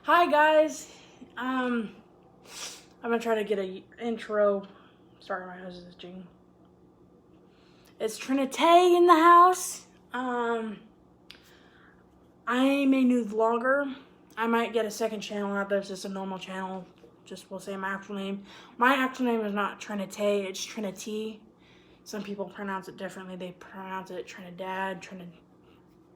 Hi guys. I'm gonna try to get a intro. Sorry, my nose is itching. It's TrinaTAAY in the house. I'm a new vlogger. I might get a second channel out there. It's just a normal channel. Just we'll say my actual name. My actual name is not TrinaTAAY. It's TrinaTAAY. Some people pronounce it differently. They pronounce it Trinidad,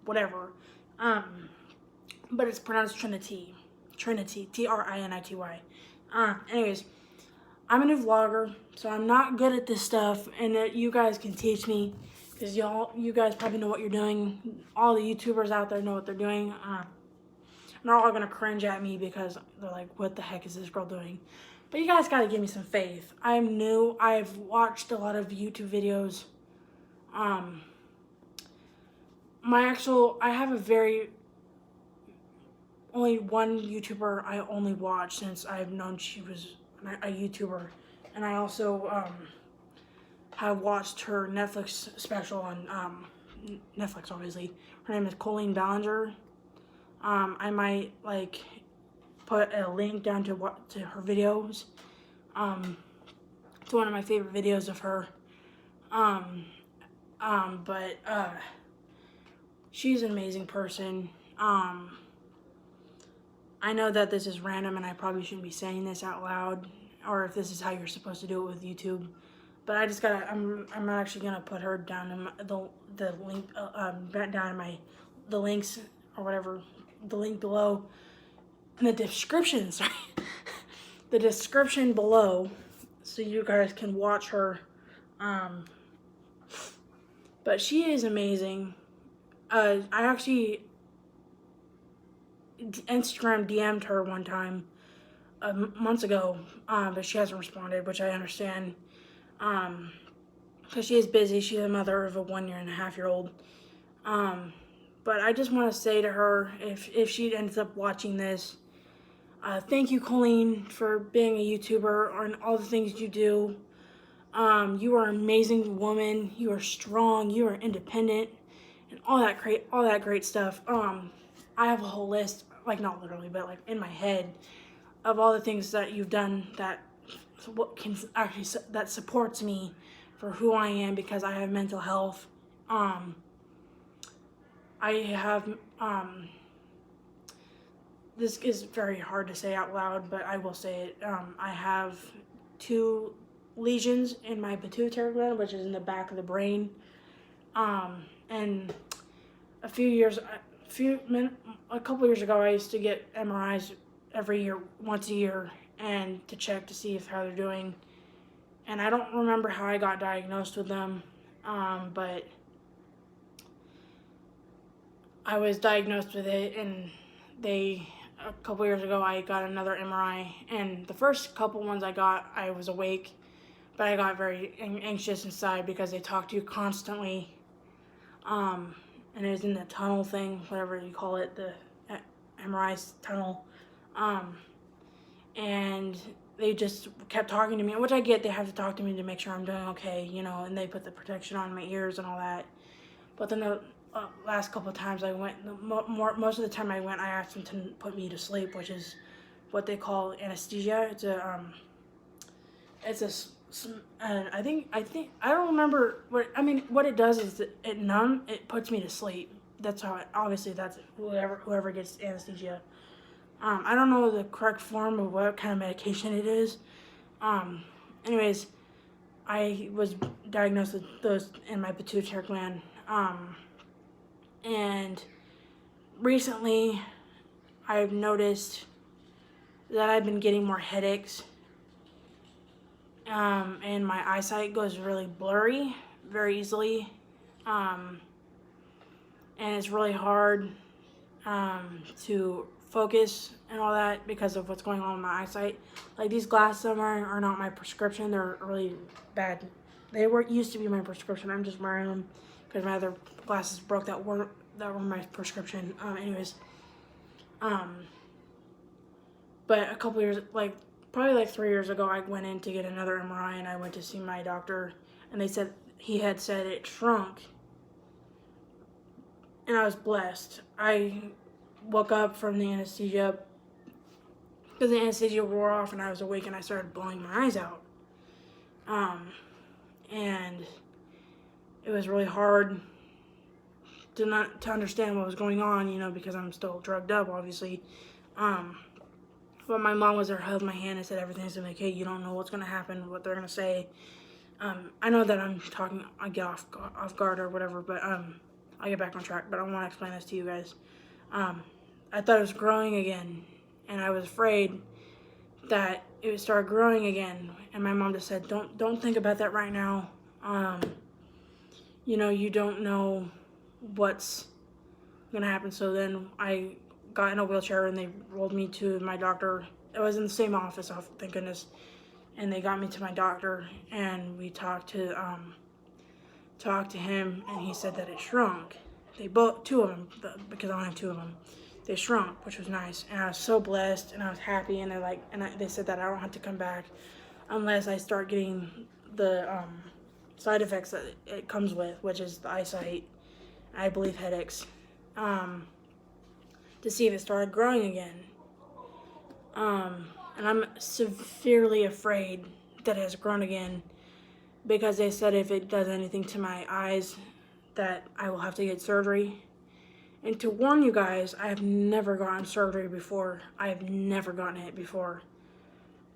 whatever. But it's pronounced TrinaTAAY. TrinaTAAY. TriniTY. Anyways, I'm a new vlogger, so I'm not good at this stuff, and that you guys can teach me, because you guys probably know what you're doing. All the YouTubers out there know what they're doing. They're all gonna cringe at me because they're like, "What the heck is this girl doing?" But you guys gotta give me some faith. I'm new. I've watched a lot of YouTube videos. I have only one YouTuber I only watch since I've known she was a YouTuber, and I also have watched her Netflix special on Netflix. Obviously, her name is Colleen Ballinger. I might put a link down to her videos. It's one of my favorite videos of her. But she's an amazing person. I know that this is random and I probably shouldn't be saying this out loud, or if this is how you're supposed to do it with YouTube. But I just gotta, I'm actually gonna put her down in the link, down in the links or whatever, the link below in the description, sorry. The description below, so you guys can watch her. But she is amazing. I actually Instagram DM'd her one time months ago, but she hasn't responded, which I understand, because she is busy. She's a mother of a 1.5-year-old. But I just want to say to her, if she ends up watching this, thank you, Colleen, for being a YouTuber and all the things you do. You are an amazing woman. You are strong. You are independent, and all that great stuff. I have a whole list, like not literally, but like in my head, of all the things that you've done that supports me for who I am, because I have mental health. I have this is very hard to say out loud, but I will say it. I have 2 lesions in my pituitary gland, which is in the back of the brain. And a couple years ago, I used to get MRIs every year, once a year, and to check to see how they're doing. And I don't remember how I got diagnosed with them, but I was diagnosed with it, and a couple years ago, I got another MRI, and the first couple ones I got, I was awake, but I got very anxious inside because they talk to you constantly. And it was in the tunnel thing, whatever you call it, the MRI tunnel. And they just kept talking to me, which I get, they have to talk to me to make sure I'm doing okay, and they put the protection on my ears and all that. But then the last couple of times I went, most of the time I went, I asked them to put me to sleep, which is what they call anesthesia. I think I don't remember what it does is it puts me to sleep. That's how obviously that's whoever gets anesthesia. I don't know the correct form of what kind of medication it is. Anyways, I was diagnosed with those in my pituitary gland. And recently I've noticed that I've been getting more headaches. And my eyesight goes really blurry very easily, and it's really hard to focus and all that because of what's going on with my eyesight. Like, these glasses I'm wearing are not my prescription. They're really bad. They used to be my prescription. I'm just wearing them because my other glasses broke that were my prescription. But a couple years, probably 3 years ago, I went in to get another MRI, and I went to see my doctor, and he had said it shrunk, and I was blessed. I woke up from the anesthesia because the anesthesia wore off and I was awake and I started blowing my eyes out. And it was really hard to understand what was going on, you know, because I'm still drugged up, obviously. But my mom was there, held my hand, and said everything's gonna be okay. You don't know what's gonna happen, what they're gonna say. I know that I'm talking, I get off guard or whatever, but I'll get back on track. But I want to explain this to you guys. I thought it was growing again, and I was afraid that it would start growing again. And my mom just said, "Don't think about that right now. You know, you don't know what's gonna happen." So then I got in a wheelchair and they rolled me to my doctor. It was in the same office, oh, thank goodness. And they got me to my doctor and we talked to him, and he said that it shrunk. They both, two of them, because I only have two of them, they shrunk, which was nice. And I was so blessed and I was happy. And they're like, they said that I don't have to come back unless I start getting the side effects that it comes with, which is the eyesight, I believe headaches, to see if it started growing again. And I'm severely afraid that it has grown again, because they said if it does anything to my eyes that I will have to get surgery. And to warn you guys, I have never gotten surgery before. I have never gotten it before.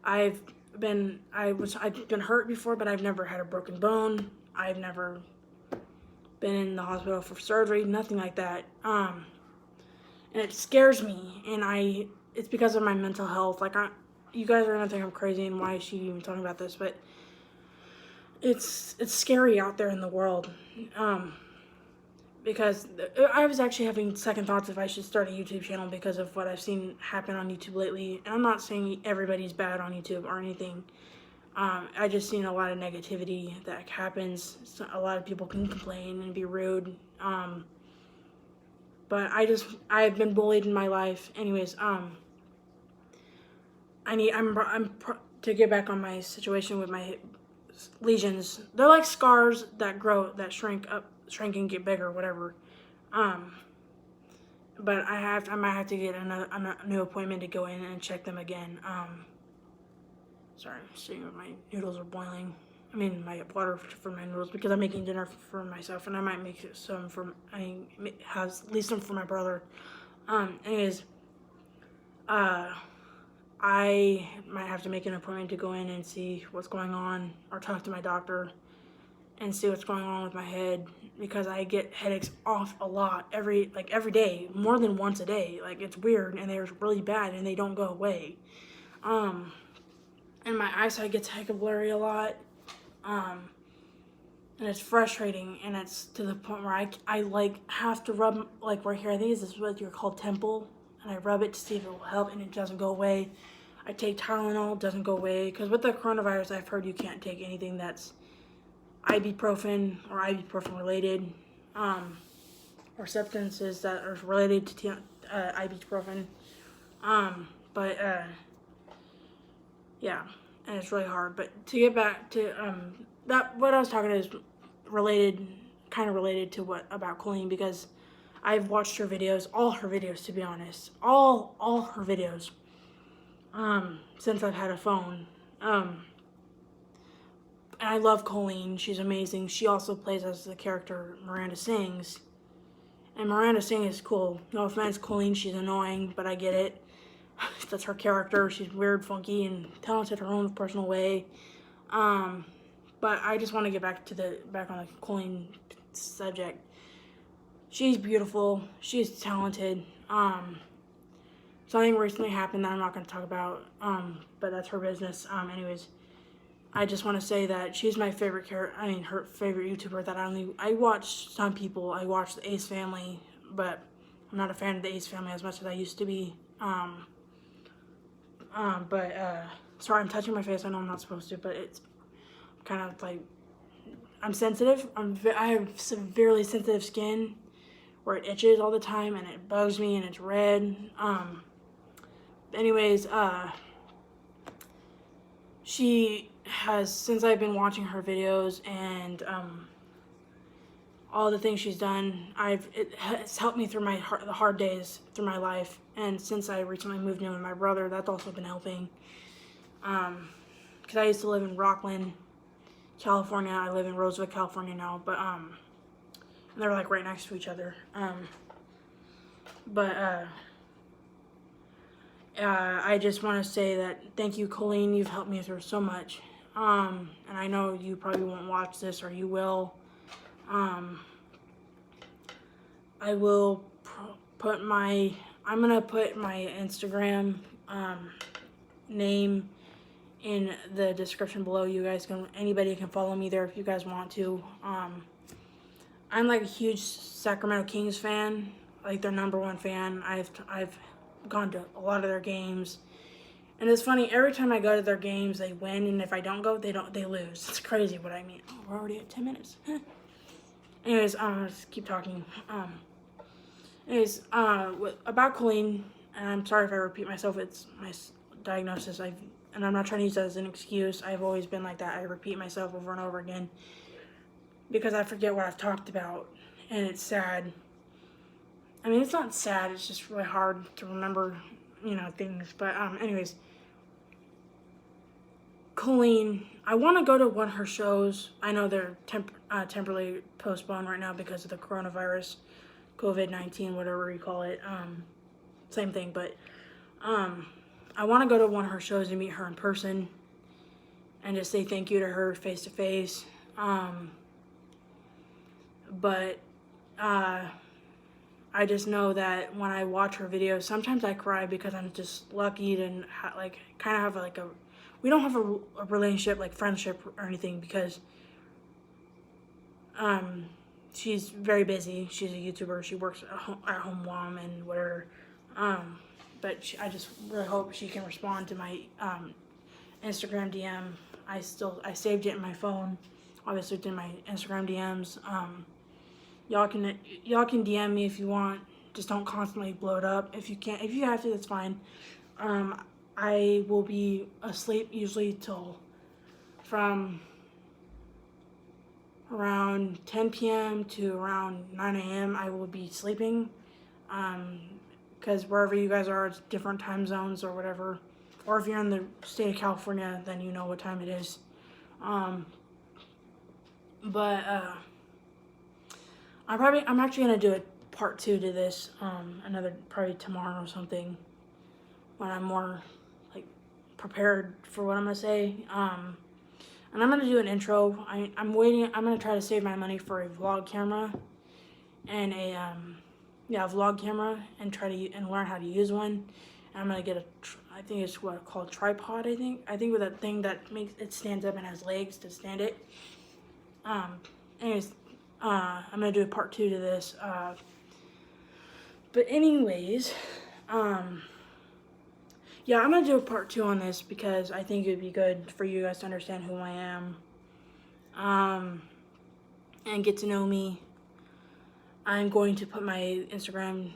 I've been hurt before, but I've never had a broken bone. I've never been in the hospital for surgery, nothing like that. And it scares me, and it's because of my mental health. Like, you guys are gonna think I'm crazy and why is she even talking about this, but it's scary out there in the world. Because I was actually having second thoughts if I should start a YouTube channel because of what I've seen happen on YouTube lately. And I'm not saying everybody's bad on YouTube or anything. I just seen a lot of negativity that happens. So a lot of people can complain and be rude. But I've been bullied in my life. Anyways, to get back on my situation with my lesions. They're like scars that grow, that shrink and get bigger, whatever. But I might have to get a new appointment to go in and check them again. Sorry, I'm seeing what my noodles are boiling. I mean, my water for my noodles, because I'm making dinner for myself, and I might make some at least some for my brother. Anyways, I might have to make an appointment to go in and see what's going on, or talk to my doctor and see what's going on with my head, because I get headaches off a lot every day, more than once a day. Like, it's weird, and they're really bad and they don't go away. And my eyesight gets heck of blurry a lot. And it's frustrating, and it's to the point where I like have to rub, like, right here, I think this is what you're called temple, and I rub it to see if it will help, and it doesn't go away. I take Tylenol, it doesnn't go away, because with the coronavirus, I've heard you can't take anything that's ibuprofen or ibuprofen related, or substances that are related to ibuprofen. Yeah, and it's really hard. But to get back to that, what I was talking is kind of related to what about Colleen, because I've watched her videos, all her videos, to be honest, all her videos, since I've had a phone. And I love Colleen. She's amazing. She also plays as the character Miranda Sings. And Miranda Sings is cool. No offense, Colleen, she's annoying, but I get it. That's her character. She's weird, funky, and talented her own personal way. But I just want to get back on the Colleen subject. She's beautiful. She's talented. Something recently happened that I'm not going to talk about, but that's her business. Anyways, I just want to say that she's my favorite her favorite YouTuber that I watch some people. I watch the Ace Family, but I'm not a fan of the Ace Family as much as I used to be. Sorry, I'm touching my face. I know I'm not supposed to, but it's kind of like, I'm sensitive. I have severely sensitive skin where it itches all the time and it bugs me and it's red. Anyways, she has, since I've been watching her videos, and all the things she's done. It has helped me through the hard days through my life. And since I recently moved in with my brother, that's also been helping. Because I used to live in Rockland, California. I live in Rosewood, California now. But they're like right next to each other. I just want to say that thank you, Colleen. You've helped me through so much. And I know you probably won't watch this, or you will. I will I'm gonna put my Instagram name in the description below. Anybody can follow me there if you guys want to. I'm like a huge Sacramento Kings fan, like their #1 fan. I've gone to a lot of their games, and it's funny, every time I go to their games they win, and if I don't go they lose. It's crazy what I mean. Oh, we're already at 10 minutes. Anyways, just keep talking. About Colleen, and I'm sorry if I repeat myself, it's my diagnosis. And I'm not trying to use that as an excuse. I've always been like that. I repeat myself over and over again because I forget what I've talked about, and it's sad. I mean, it's not sad, it's just really hard to remember, things. But anyways, Colleen, I want to go to one of her shows. I know they're temporarily postponed right now because of the coronavirus, COVID-19, whatever you call it. Same thing, but I want to go to one of her shows and meet her in person and just say thank you to her face to face. But I just know that when I watch her videos, sometimes I cry because I'm just lucky to kind of have we don't have a relationship, like friendship or anything, because she's very busy. She's a YouTuber. She works at home mom and whatever. But I just really hope she can respond to my Instagram DM. I saved it in my phone. Obviously, it's in my Instagram DMs. Y'all can DM me if you want. Just don't constantly blow it up. If you have to, that's fine. I will be asleep usually from around 10 p.m. to around 9 a.m. I will be sleeping. Because wherever you guys are, it's different time zones or whatever. Or if you're in the state of California, then you know what time it is. I'm actually gonna do a part 2 to this, probably tomorrow or something, when I'm more prepared for what I'm gonna say. And I'm gonna do an intro. I'm gonna try to save my money for a vlog camera and a vlog camera, and learn how to use one. And I'm gonna get I think it's called tripod. I think with that thing that makes it stands up and has legs to stand it. Anyways, I'm gonna do a part 2 to this. But anyways, yeah, I'm gonna do a part 2 on this because I think it'd be good for you guys to understand who I am, and get to know me. I'm going to put my Instagram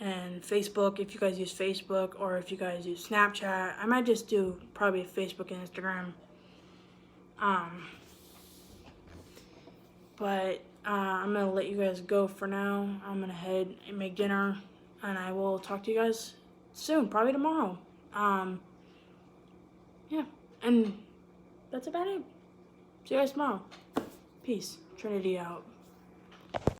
and Facebook, if you guys use Facebook, or if you guys use Snapchat. I might just do probably Facebook and Instagram. But I'm gonna let you guys go for now. I'm gonna head and make dinner, and I will talk to you guys soon, probably tomorrow. Yeah, and that's about it. See you guys tomorrow. Peace. TrinaTAAY out.